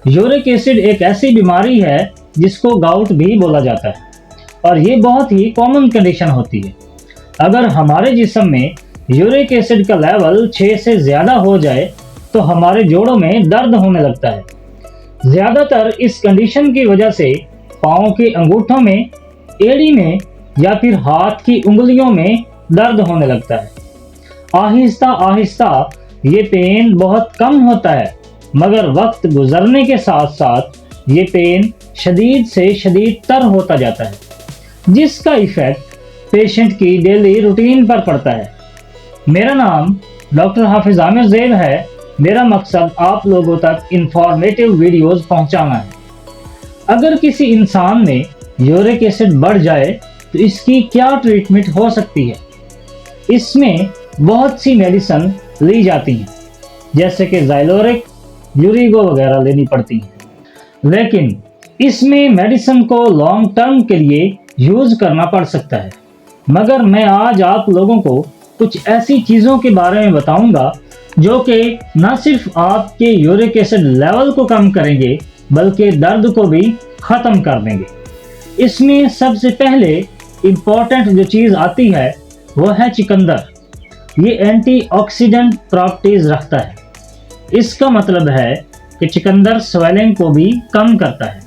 Uric acid एक ऐसी बीमारी है जिसको गाउट भी बोला जाता है और ये बहुत ही कॉमन कंडीशन होती है। अगर हमारे जिस्म में यूरिक एसिड का लेवल 6 से ज़्यादा हो जाए तो हमारे जोड़ों में दर्द होने लगता है। ज़्यादातर इस कंडीशन की वजह से पाँव के अंगूठों में, एड़ी में या फिर हाथ की उंगलियों में दर्द होने लगता है। आहिस्ता आहिस्ता ये पेन बहुत कम होता है, मगर वक्त गुजरने के साथ साथ ये पेन शदीद से शदीद तर होता जाता है, जिसका इफ़ेक्ट पेशेंट की डेली रूटीन पर पड़ता है। मेरा नाम डॉक्टर हाफिज आमिर ज़ैब है। मेरा मकसद आप लोगों तक इंफॉर्मेटिव वीडियोस पहुंचाना है। अगर किसी इंसान में यूरिक एसिड बढ़ जाए तो इसकी क्या ट्रीटमेंट हो सकती है? इसमें बहुत सी मेडिसिन ली जाती हैं, जैसे कि ज़ाइलोरिक, यूरिगो वगैरह लेनी पड़ती हैं, लेकिन इसमें मेडिसिन को लॉन्ग टर्म के लिए यूज़ करना पड़ सकता है। मगर मैं आज आप लोगों को कुछ ऐसी चीज़ों के बारे में बताऊंगा जो कि न सिर्फ आपके यूरिक एसिड लेवल को कम करेंगे बल्कि दर्द को भी ख़त्म कर देंगे। इसमें सबसे पहले इम्पॉर्टेंट जो चीज़ आती है वो है चुकंदर। ये एंटीऑक्सीडेंट प्रॉपर्टीज़ रखता है। इसका मतलब है कि चुकंदर स्वेलिंग को भी कम करता है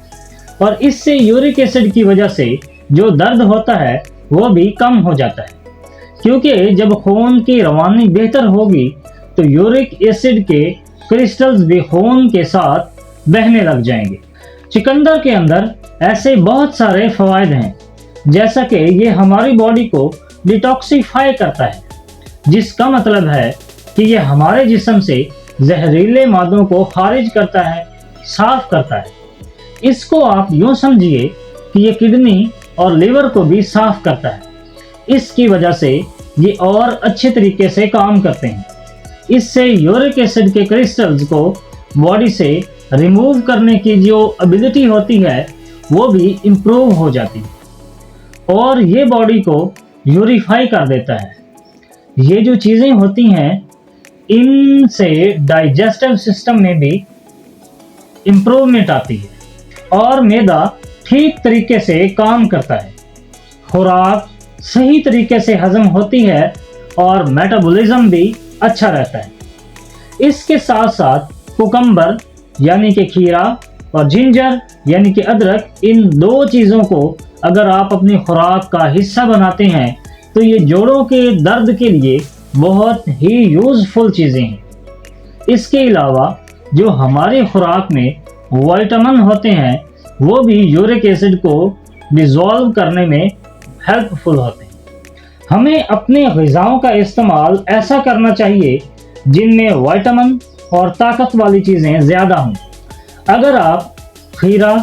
और इससे यूरिक एसिड की वजह से जो दर्द होता है वो भी कम हो जाता है, क्योंकि जब खून की रवानी बेहतर होगी तो यूरिक एसिड के क्रिस्टल्स भी खून के साथ बहने लग जाएंगे। चुकंदर के अंदर ऐसे बहुत सारे फ़वाइद हैं, जैसा कि ये हमारी बॉडी को डिटॉक्सिफाई करता है, जिसका मतलब है कि ये हमारे जिस्म से जहरीले मादों को खारिज करता है, साफ करता है। इसको आप यूँ समझिए कि ये किडनी और लीवर को भी साफ करता है। इसकी वजह से ये और अच्छे तरीके से काम करते हैं। इससे यूरिक एसिड के क्रिस्टल्स को बॉडी से रिमूव करने की जो एबिलिटी होती है वो भी इम्प्रूव हो जाती है और ये बॉडी को यूरिफाई कर देता है। ये जो चीज़ें होती हैं इनसे डाइजेस्टिव सिस्टम में भी इम्प्रूवमेंट आती है और मैदा ठीक तरीके से काम करता है। खुराक सही तरीके से हजम होती है और मेटाबॉलिज्म भी अच्छा रहता है। इसके साथ साथ कुकम्बर यानी कि खीरा और जिंजर यानी कि अदरक, इन दो चीज़ों को अगर आप अपनी खुराक का हिस्सा बनाते हैं तो ये जोड़ों के दर्द के लिए बहुत ही यूज़फुल चीज़ें हैं। इसके अलावा जो हमारी खुराक में विटामिन होते हैं वो भी यूरिक एसिड को डिज़ोल्व करने में हेल्पफुल होते हैं। हमें अपने ग़िज़ाओं का इस्तेमाल ऐसा करना चाहिए जिनमें विटामिन और ताकत वाली चीज़ें ज़्यादा हों। अगर आप खीरा,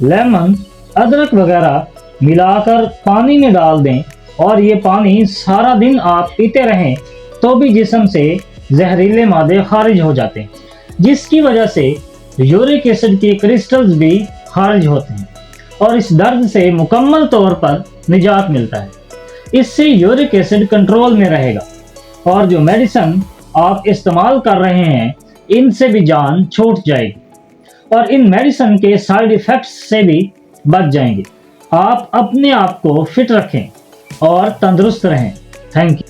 लेमन, अदरक वगैरह मिलाकर पानी में डाल दें और ये पानी सारा दिन आप पीते रहें तो भी जिस्म से जहरीले मादे खारिज हो जाते हैं, जिसकी वजह से यूरिक एसिड के क्रिस्टल्स भी खारिज होते हैं और इस दर्द से मुकम्मल तौर पर निजात मिलता है। इससे यूरिक एसिड कंट्रोल में रहेगा और जो मेडिसिन आप इस्तेमाल कर रहे हैं इनसे भी जान छूट जाएगी और इन मेडिसिन के साइड इफ़ेक्ट्स से भी बच जाएंगे। आप अपने आप को फिट रखें और तंदुरुस्त रहें। Thank you.